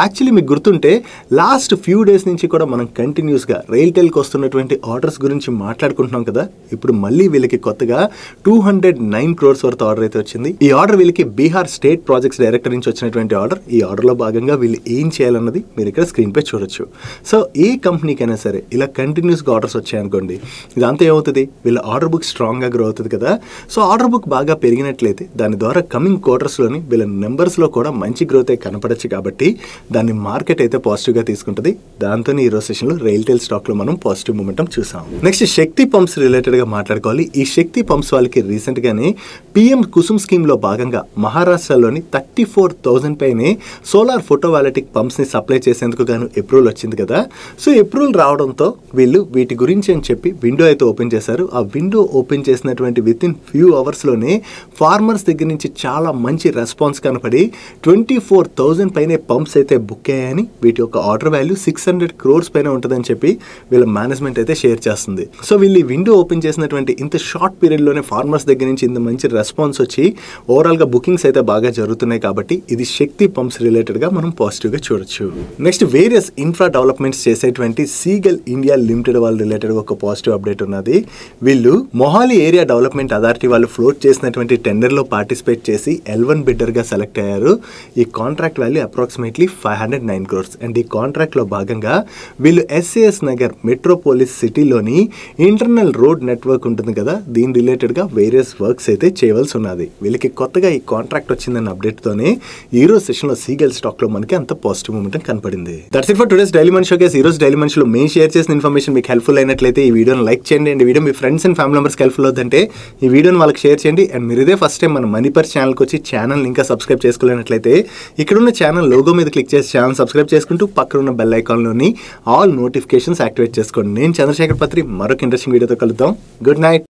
యాక్చువల్లీ మీకు గుర్తుంటే లాస్ట్ ఫ్యూ డేస్ నుంచి కూడా మనం కంటిన్యూస్ గా రైల్టెల్ కి వస్తున్నటువంటి ఆర్డర్స్ గురించి మాట్లాడుకుంటున్నాం కదా. ఇప్పుడు మళ్ళీ వీళ్ళకి కొత్తగా 209 crores వర్త్ ఆర్డర్ అయితే వచ్చింది. ఈ ఆర్డర్ వీళ్ళకి బీహార్ స్టేట్ ప్రాజెక్ట్స్ డైరెక్టర్ నుంచి వచ్చినటువంటి ఆర్డర్. ఈ ఆర్డర్ లో భాగంగా వీళ్ళు ఏం చేయాలన్నది మీరు ఇక్కడ స్క్రీన్ పై చూడొచ్చు. సో ఏ కంపెనీకైనా సరే ఇలా కంటిన్యూస్ గా ఆర్డర్స్ వచ్చాయనుకోండి, ఇదంతా ఏమవుతుంది, వీళ్ళ ఆర్డర్ బుక్ స్ట్రాంగ్ గా గ్రో అవుతుంది కదా. సో ఆర్డర్ బుక్ బాగా పెరిగినట్లయితే దాని ద్వారా కమింగ్ క్వార్టర్స్ లోని వీళ్ళ నెంబర్స్ లో కూడా మంచి గ్రోత్ అయితే కనపడచ్చు కాబట్టి దాన్ని మార్కెట్ అయితే పాజిటివ్ గా తీసుకుంటుంది. దాంతో ఈ రోజు సెషన్ లో రైల్టెల్ స్టాక్ లో మనం పాజిటివ్ మూమెంటం చూసాం. నెక్స్ట్ శక్తి పంప్స్ రిలేటెడ్ గా మాట్లాడుకోవాలి. ఈ శక్తి పంప్స్ వాళ్ళకి రీసెంట్ గానే పిఎం కుసుమ్ స్కీమ్ లో భాగంగా మహారాష్ట్రలోని 34,000 పైనే సోలార్ ఫోటోవాలిటిక్ పంప్స్ ని సప్లై చేసేందుకు గాను అప్రూవల్ వచ్చింది కదా. సో అప్రూవల్ రావడంతో వీళ్ళు వీటి గురించి అని చెప్పి విండో అయితే ఓపెన్ చేశారు. ఆ విండో ఓపెన్ చేసినటువంటి విత్ ఇన్ ఫ్యూ అవర్స్ లోనే ఫార్మర్స్ దగ్గర నుంచి చాలా మంచి రెస్పాన్స్ కనపడి 24,000 పైనే పంప్స్ అయితే బుక్ అయ్యాయని, వీటి యొక్క ఆర్డర్ వాల్యూ 600 crores పైన ఉంటుందని చెప్పి వీళ్ళ మేనేజ్మెంట్ అయితే షేర్ చేస్తుంది. సో వీళ్ళు ఈ విండో ఓపెన్ చేసినటువంటి ఇంత షార్ట్ పీరియడ్ లోనే ఫార్మర్స్ దగ్గర నుంచి ఇంత మంచి రెస్పాన్స్ వచ్చి ఓవరాల్ గా బుకింగ్స్ అయితే బాగా జరుగుతున్నాయి కాబట్టి ఇది శక్తి పంప్స్ రిలేటెడ్ గా మనం పాజిటివ్ గా చూడొచ్చు. నెక్స్ట్ వేరియస్ ఇన్ఫ్రా డెవలప్మెంట్స్ చేసేటువంటి సీగల్ ఇండియా లిమిటెడ్ వాళ్ళ రిలేటెడ్ ఒక పాజిటివ్ అప్డేట్ ఉన్నది. వీళ్ళు మొహాలి ఏరియా డెవలప్మెంట్ అథారిటీ వాళ్ళు ఫ్లోట్ చేసినటువంటి టెండర్ లో పార్టిసిపేట్ చేసి L1 బిడ్డర్ గా సెలెక్ట్ అయ్యారు. ఈ contract value approximately 509 crores. And ఈ కాంట్రాక్ట్ లో భాగంగా వీళ్ళు SAS నగర్ మెట్రోపోలిస్ సిటీలోని ఇంటర్నల్ రోడ్ నెట్వర్క్ ఉంటుంది కదా, దీని రిలేటెడ్ గా వేరియస్ వర్క్స్ అయితే చేయవలసి ఉన్నది. వీళ్ళకి కొత్తగా ఈ కాంట్రాక్ట్ వచ్చిందన్న అప్డేట్ తోనే ఈ రోజు సెషన్ లో సీగల్ స్టాక్ లో మనకి అంత పాజిటివ్ మూమెంట్ కనపడింది. That's it for today's daily money showcase. ఈ రోజు డైలీ మనీ షోలో మేము షేర్ చేసిన ఇన్ఫర్మేషన్ మీకు హెల్ప్ఫుల్ అయినట్లయితే ఈ వీడియోని లైక్ చేయండి. And video me friends and family మెంబర్స్కి హెల్ప్ఫుల్ అవుతుందంటే ఈ వీడియోని వాళ్ళకి షేర్ చేయండి. అండ్ మీరు ఇదే ఫస్ట్ టైం మన మనీ పర్స్ ఛానల్కి వచ్చి ఛానల్ ఇంకా సబ్స్క్రైబ్ చేసుకోలేనట్లయితే ఇక్కడ ఉన్న ఛానల్ లోగో మీద క్లిక్ చేసి ఛానల్ సబ్స్క్రైబ్ చేసుకుంటూ పక్కన ఉన్న బెల్ ఐకాన్లోని ఆల్ నోటిఫికేషన్స్ యాక్టివేట్ చేసుకోండి. నేను చంద్రశేఖర్ పత్రి మరొక ఇంట్రెస్టింగ్ వీడియోతో కలుద్దాం. Good night.